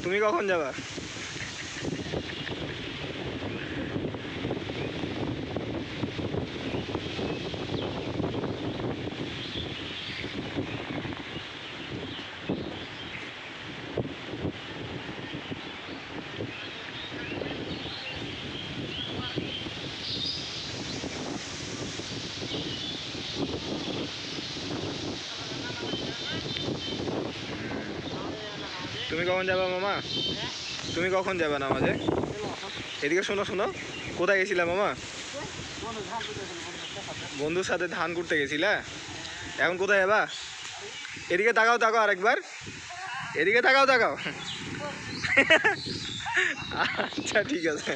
তুমি কখন যাবা? তুমি কখন যাবা মামা? তুমি কখন যাবা নামাজে? এদিকে শোনো শোনো, কোথায় গেছিলা মামা? বন্ধুর সাথে ধান করতে গেছিলা? এখন কোথায় যাবা? এদিকে তাকাও তাকাও আরেকবার, এদিকে তাকাও তাকাও। আচ্ছা ঠিক আছে।